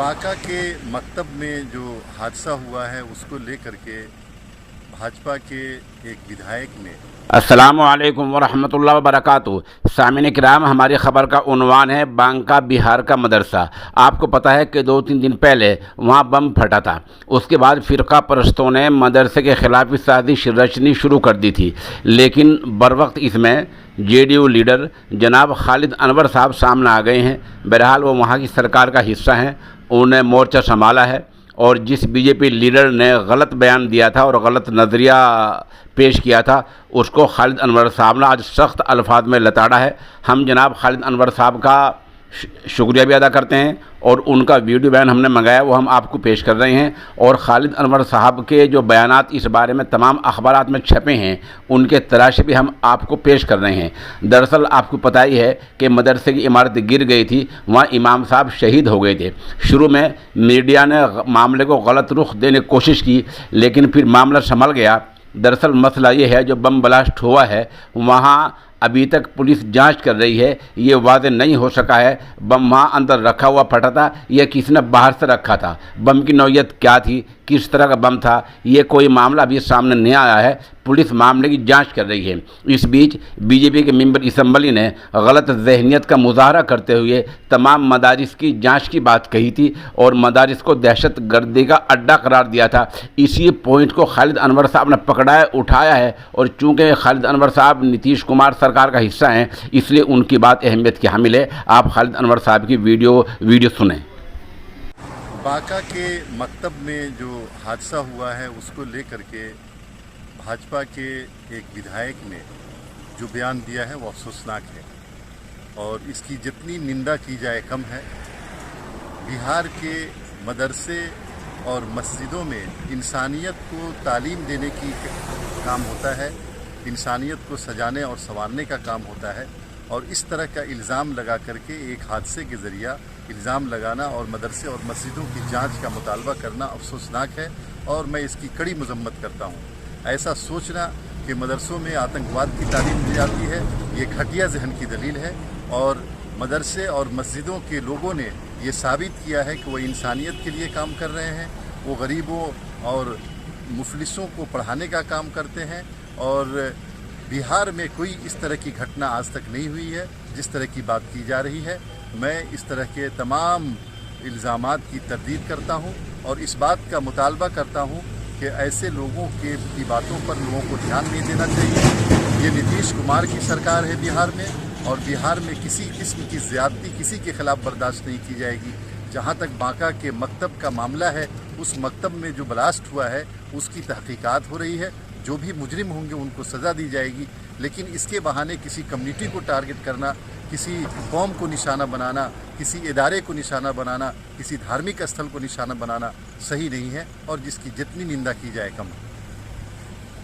बांका के मकतब में जो हादसा हुआ है उसको लेकर के भाजपा के एक विधायक ने अस्सलामुअलैकुम वरहमतुल्लाहि वबरकातुहू। सामिन किराम, हमारी ख़बर का उन्वान है बांका बिहार का मदरसा। आपको पता है कि 2-3 दिन पहले वहाँ बम फटा था। उसके बाद फ़िरका परस्तों ने मदरसे के ख़िलाफ़ साजिश रचनी शुरू कर दी थी, लेकिन बर वक्त इसमें जेडीयू लीडर जनाब खालिद अनवर साहब सामने आ गए हैं। बहरहाल वो वहाँ की सरकार का हिस्सा हैं, उन्होंने मोर्चा संभाला है और जिस बीजेपी लीडर ने गलत बयान दिया था और गलत नज़रिया पेश किया था उसको खालिद अनवर साहब ने आज सख्त अल्फाज में लताड़ा है। हम जनाब खालिद अनवर साहब का शुक्रिया भी अदा करते हैं और उनका वीडियो बयान हमने मंगाया वो हम आपको पेश कर रहे हैं। और खालिद अनवर साहब के जो बयानात इस बारे में तमाम अखबारात में छपे हैं उनके तराशे भी हम आपको पेश कर रहे हैं। दरअसल आपको पता ही है कि मदरसे की इमारत गिर गई थी, वहाँ इमाम साहब शहीद हो गए थे। शुरू में मीडिया ने मामले को गलत रुख देने की कोशिश की, लेकिन फिर मामला संभल गया। दरअसल मसला ये है, जो बम ब्लास्ट हुआ है वहाँ अभी तक पुलिस जांच कर रही है। ये वाज़ेह नहीं हो सका है बम वहाँ अंदर रखा हुआ फटा था या किसी ने बाहर से रखा था, बम की नौइयत क्या थी, किस तरह का बम था, ये कोई मामला अभी सामने नहीं आया है। पुलिस मामले की जांच कर रही है। इस बीच बीजेपी के मेंबर असम्बली ने गलत जहनीत का मुजाहरा करते हुए तमाम मदारिस की जांच की बात कही थी और मदारिस को दहशत गर्दी का अड्डा करार दिया था। इसी पॉइंट को खालिद अनवर साहब ने पकड़ा है, उठाया है, और चूँकि खालिद अनवर साहब नीतीश कुमार सरकार का हिस्सा हैं इसलिए उनकी बात अहमियत की हामिल है। आप खालिद अनवर साहब की वीडियो सुनें। बांका के मकतब में जो हादसा हुआ है उसको लेकर के भाजपा के एक विधायक ने जो बयान दिया है वो अफसोसनाक है और इसकी जितनी निंदा की जाए कम है। बिहार के मदरसे और मस्जिदों में इंसानियत को तालीम देने की काम होता है, इंसानियत को सजाने और संवारने का काम होता है, और इस तरह का इल्ज़ाम लगा करके एक हादसे के ज़रिया इल्ज़ाम लगाना और मदरसे और मस्जिदों की जांच का मुतालबा करना अफसोसनाक है और मैं इसकी कड़ी मजम्मत करता हूँ। ऐसा सोचना कि मदरसों में आतंकवाद की तालीम दी जाती है, ये घटिया जहन की दलील है। और मदरसे और मस्जिदों के लोगों ने ये साबित किया है कि वो इंसानियत के लिए काम कर रहे हैं, वो गरीबों और मुफलिसों को पढ़ाने का काम करते हैं। और बिहार में कोई इस तरह की घटना आज तक नहीं हुई है जिस तरह की बात की जा रही है। मैं इस तरह के तमाम इल्ज़ामात की तरदीद करता हूं और इस बात का मुतालबा करता हूं कि ऐसे लोगों की बातों पर लोगों को ध्यान नहीं देना चाहिए। ये नीतीश कुमार की सरकार है बिहार में, और बिहार में किसी किस्म की ज़्यादती किसी के ख़िलाफ़ बर्दाश्त नहीं की जाएगी। जहाँ तक बांका के मकतब का मामला है, उस मकतब में जो ब्लास्ट हुआ है उसकी तहकीकात हो रही है, जो भी मुजरिम होंगे उनको सज़ा दी जाएगी। लेकिन इसके बहाने किसी कम्युनिटी को टारगेट करना, किसी कौम को निशाना बनाना, किसी इदारे को निशाना बनाना, किसी धार्मिक स्थल को निशाना बनाना सही नहीं है और जिसकी जितनी निंदा की जाए कम है।